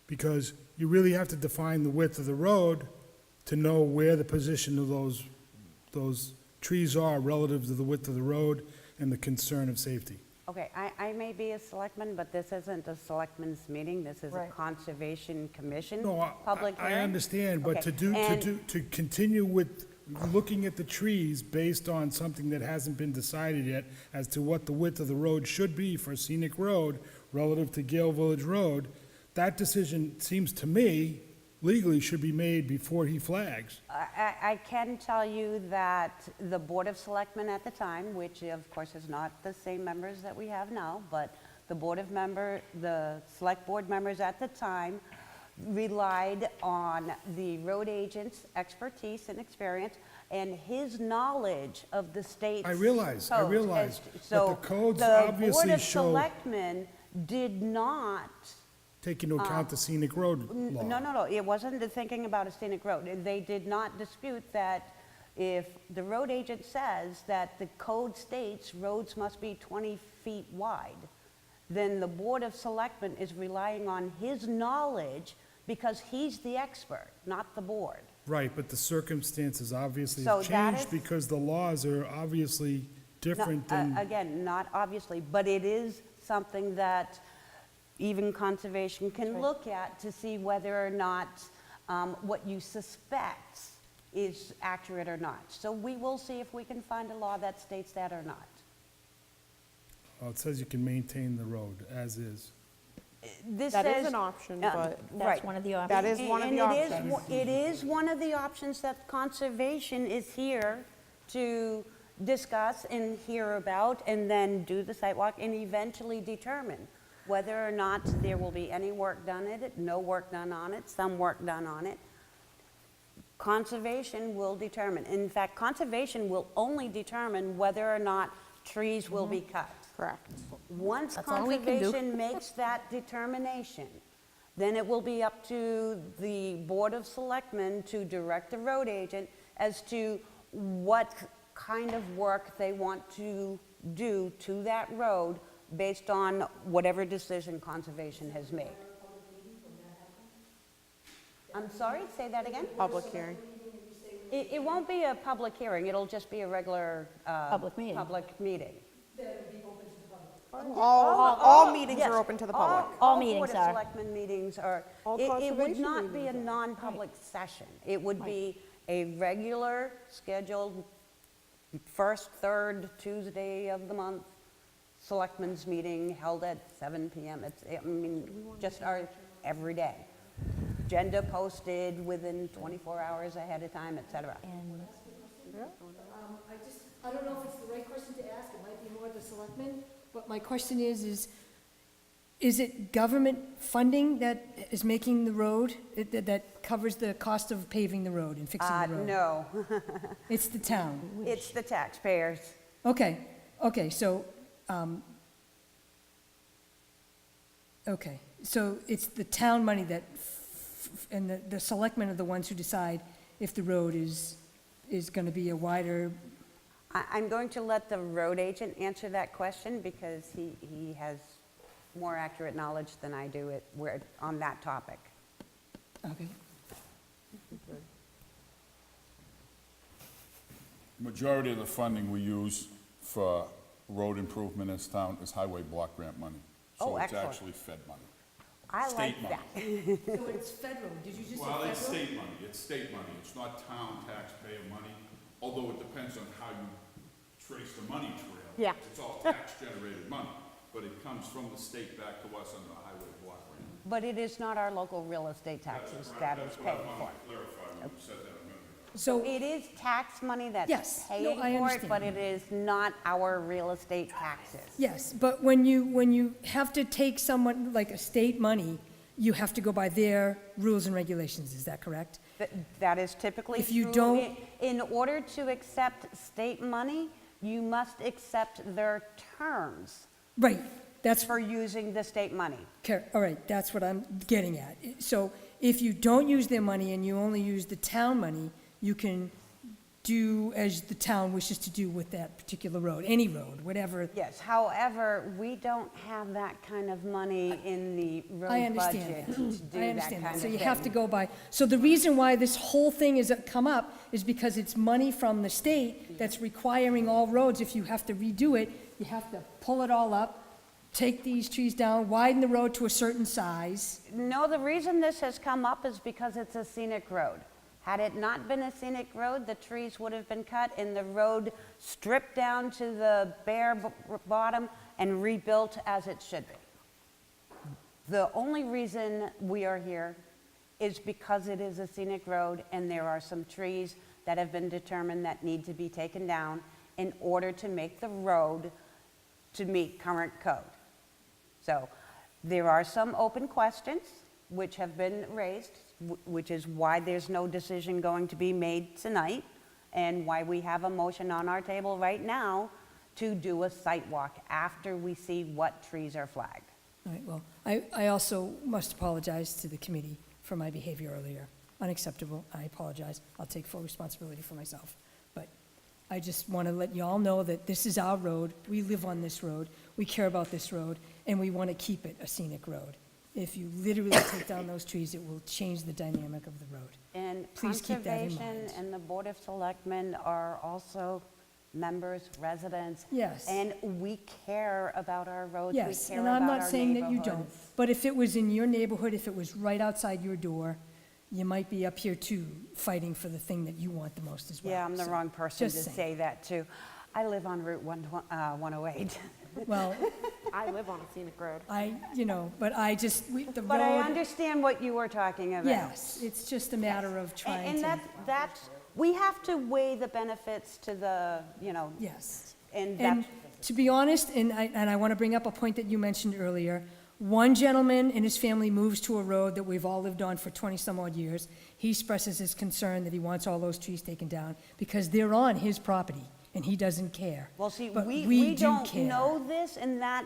Because you really have to define the width of the road to know where the position of those trees are relative to the width of the road and the concern of safety. Okay, I may be a selectman, but this isn't a selectmen's meeting. This is a Right. conservation commission No, public I hearing. understand, but Okay, to continue with looking at the trees based on something that hasn't been decided yet as to what the width of the road should be for a scenic road relative to Gale Village Road, that decision seems to me legally should be made before he flags. I can tell you that the Board of Selectmen at the time, which of course is not the same members that we have now, but the select board members at the time relied on the road agent's expertise and experience and his knowledge of the state's I realize, codes. but the codes So obviously the Board of show- Selectmen did not Take into account the scenic road law. No, it wasn't thinking about a scenic road. They did not dispute that if the road agent says that the code states roads must be 20 feet wide, then the Board of Selectmen is relying on his knowledge because he's the expert, not the board. Right, but the circumstances obviously So have that changed is- because the laws are obviously different than. Again, not obviously, but it is something that even conservation can look at to see whether or not what you suspect is accurate or not. So we will see if we can find a law that states that or not. Well, it says you can maintain the road as is. This That is says- an option, uh, but That's right. one of the options. that is one of the And it options. It is one of the options that conservation is here to discuss and hear about, and then do the site walk and eventually determine whether or not there will be any work done at it, no work done on it, some work done on it. Conservation will determine. In fact, conservation will only determine whether or not trees will be cut. Correct. Once That's all we can do. conservation makes that determination, then it will be up to the Board of Selectmen to direct the road agent as to what kind of work they want to do to that road based on whatever decision conservation has made. I'm sorry, say that again? Public hearing. It won't be a public hearing, it'll just be a regular Public meeting. public meeting. All meetings are open to the public. All Board meetings of are. Selectmen meetings are, All it would conservation not be a meetings non-public session. It would be a regular scheduled first, third Tuesday of the month, selectmen's meeting held at 7 PM. It's, I mean, just our every day. Agenda posted within 24 hours ahead of time, et cetera. I don't know if it's the right question to ask, it might be more the selectmen, but my question is it government funding that is making the road, that covers the cost of paving the road and fixing the road? No, It's the town? it's the taxpayers. Okay, so, okay, so it's the town money that, and the selectmen are the ones who decide if the road is gonna be a wider, I'm going to let the road agent answer that question because he has more accurate knowledge than I do on that topic. okay? Majority of the funding we use for road improvement in this town is highway block grant money. Oh, So it's excellent. actually Fed money. I like State that. money. So it's federal, did you just say Well, it's state money, it's state money, it's not town taxpayer money, although it depends on how you trace the money trail. Yeah. It's all tax-generated money, but it comes from the state back to us under the highway block grant. But it is not our local real estate taxes that is That's what I paid wanted for. to clarify when you said that a minute ago. So, It is tax money that's Yes, no, paying I for it, understand. but it is not our real estate taxes. yes, but when you have to take someone, like a state money, you have to go by their rules and regulations, is that correct? That is typically If you true. don't- In order to accept state money, you must accept their terms Right, that's for using the state money. All right, that's what I'm getting at. So if you don't use their money and you only use the town money, you can do as the town wishes to do with that particular road, any road, whatever. Yes, however, we don't have that kind of money in the I road understand budget to that. do I that understand kind that. of So thing. you have to go by, so the reason why this whole thing has come up is because it's money from the state that's requiring all roads, if you have to redo it, you have to pull it all up, take these trees down, widen the road to a certain size. No, the reason this has come up is because it's a scenic road. Had it not been a scenic road, the trees would have been cut and the road stripped down to the bare bottom and rebuilt as it should be. The only reason we are here is because it is a scenic road and there are some trees that have been determined that need to be taken down in order to make the road to meet current code. So there are some open questions which have been raised, which is why there's no decision going to be made tonight and why we have a motion on our table right now to do a site walk after we see what trees are flagged. All right, well, I also must apologize to the committee for my behavior earlier. Unacceptable, I apologize. I'll take full responsibility for myself. But I just want to let you all know that this is our road, we live on this road, we care about this road, and we want to keep it a scenic road. If you literally take down those trees, it will change the dynamic of the road. And Please keep that in Conservation mind. and the Board of Selectmen are also members, residents. Yes. And we care about our roads, we Yes, care and about I'm our not saying that you don't, neighborhoods. but if it was in your neighborhood, if it was right outside your door, you might be up here too, fighting for the thing that you want the most as well. Yeah, I'm the So, wrong person to just saying. say that too. I live on Route 108. Well, I live on a scenic road. but I just, the But I road, understand what you were talking about. yes, it's just a matter of trying And to, that's, we have to weigh the benefits to the, yes. and And that's, to be honest, and I want to bring up a point that you mentioned earlier, one gentleman and his family moves to a road that we've all lived on for 20-some-odd years. He expresses his concern that he wants all those trees taken down because they're on his property, and he doesn't care. well, see, But we do don't care. know this, and that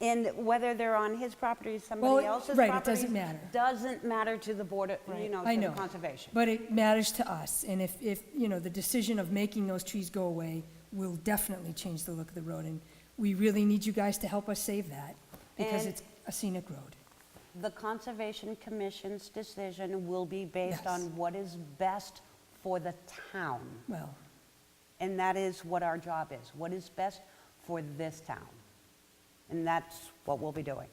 And whether they're on his property or Well, somebody else's right, property. it doesn't matter. Doesn't matter to the board, you know, I to the know, conservation. but it matters to us, and if, you know, the decision of making those trees go away will definitely change the look of the road, and we really need you guys to help us save that, because And- it's a scenic road. The Conservation Commission's decision will be based Yes. on what is best for the town. Well, And that is what our job is, what is best for this town. And that's what we'll be doing.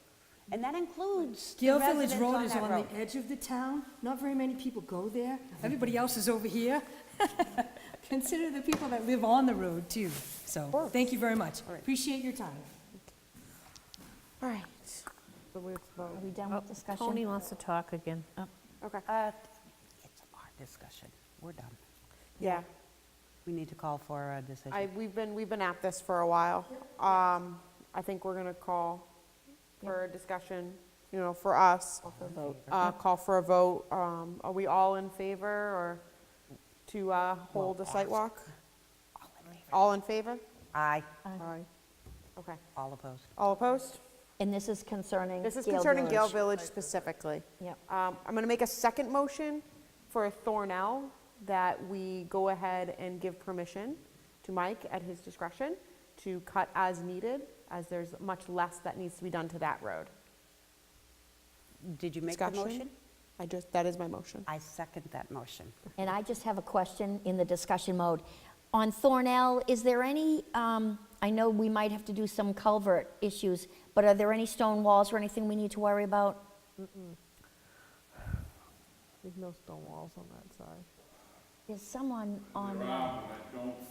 And that includes the Gale Village residents Road on is that on road. the edge of the town, not very many people go there, everybody else is over here. Consider the people that live on the road, too. So, thank you very much. Appreciate your time. All right. So we have to vote. Are we done with discussion? Tony wants to talk again. Okay. It's our discussion, we're done. Yeah. We need to call for a decision. We've been at this for a while. I think we're gonna call for a discussion, you know, for us. Call for a vote. Are we all in favor or to hold a site walk? All in favor? Aye, Aye. Okay. all opposed. All opposed? And this is concerning This is Gale concerning Gale Village. Village specifically. Yep. I'm going to make a second motion for Thornell that we go ahead and give permission to Mike at his discretion to cut as needed, as there's much less that needs to be done to that road. Did you make the Discussion? motion? That is my motion. I second that motion. And I just have a question in the discussion mode. On Thornell, is there any, I know we might have to do some culvert issues, but are there any stone walls or anything we need to worry about? There's no stone walls on that side. There's some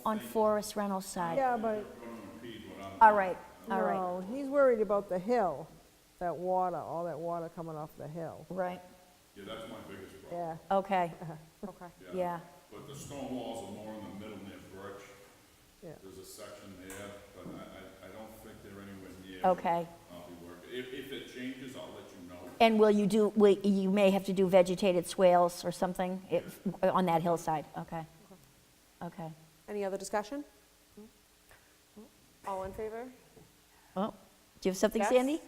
on Forest Reynolds side. Yeah, but, All right, all right, no, he's worried about the hill, that water, all that water coming off the hill. right, Yeah, that's my biggest problem. Yeah, okay, Okay. yeah. But the stone walls are more in the middle near Birch. Yeah. There's a section there, but I don't think they're anywhere near. Okay. I'll be working. If it changes, I'll let you know. And you may have to do vegetated swales or something on that hillside, okay, okay. Any other discussion? All in favor? Oh, do you have something, Yes? Sandy?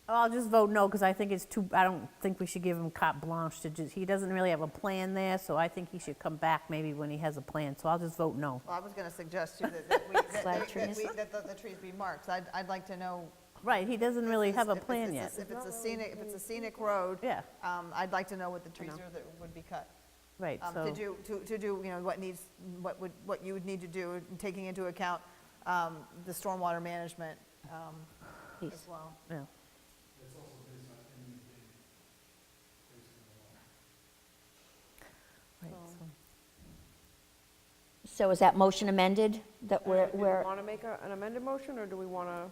I'll just vote no, because I think it's too, I don't think we should give him carte blanche to just, he doesn't really have a plan there, so I think he should come back maybe when he has a plan, so I'll just vote no. Well, I was going to suggest too that Flag trees? the trees be marked. I'd like to know. Right, he doesn't really have a if it's- plan yet. If it's a scenic road. Yeah. I'd like to know what the trees are that would be cut. Right, To so, do, you know, what you would need to do, taking into account the stormwater management as Piece. well. yeah. Right, so- So is that motion amended, that Do we we're, want to make an amended motion, or do we want to?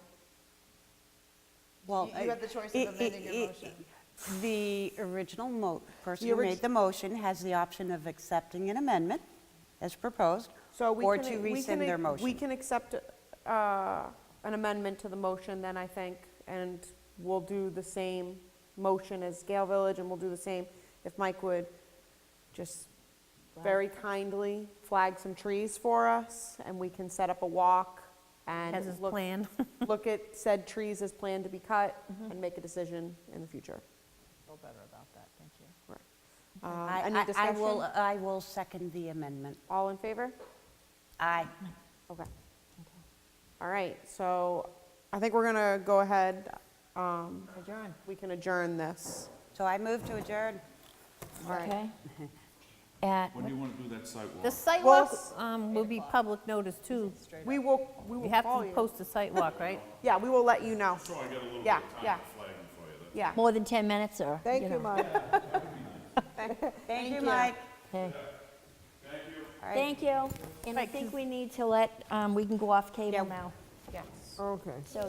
Well, You have the choice of amending your motion. The original person The who made the motion has the option of accepting an amendment as proposed, So we or can- to we rescind can- their motion. We can accept an amendment to the motion then, I think, and we'll do the same motion as Gale Village, and we'll do the same if Mike would just very kindly flag some trees for us, and we can set up a walk and Has his look plan. look at said trees as planned to be cut and make a decision in the future. Feel better about that, thank you. Any discussion? I will second the amendment. All in favor? Aye. Okay. All right, so I think we're gonna go ahead, adjourn, we can adjourn this. So I move to adjourn. All right. okay? At, When do you want to do that site walk? The site Well, walk will be public notice too. We will You have call to you. post a site walk, right? Yeah, we will let you know. So I get a little bit Yeah, of time yeah. to flag them for you. That's Yeah. more than 10 minutes, or? Thank you, know. Mike. Thank you, Mike. Okay. All right. Thank you. And I think we need to let, we can go off cable now. Yes. Okay. So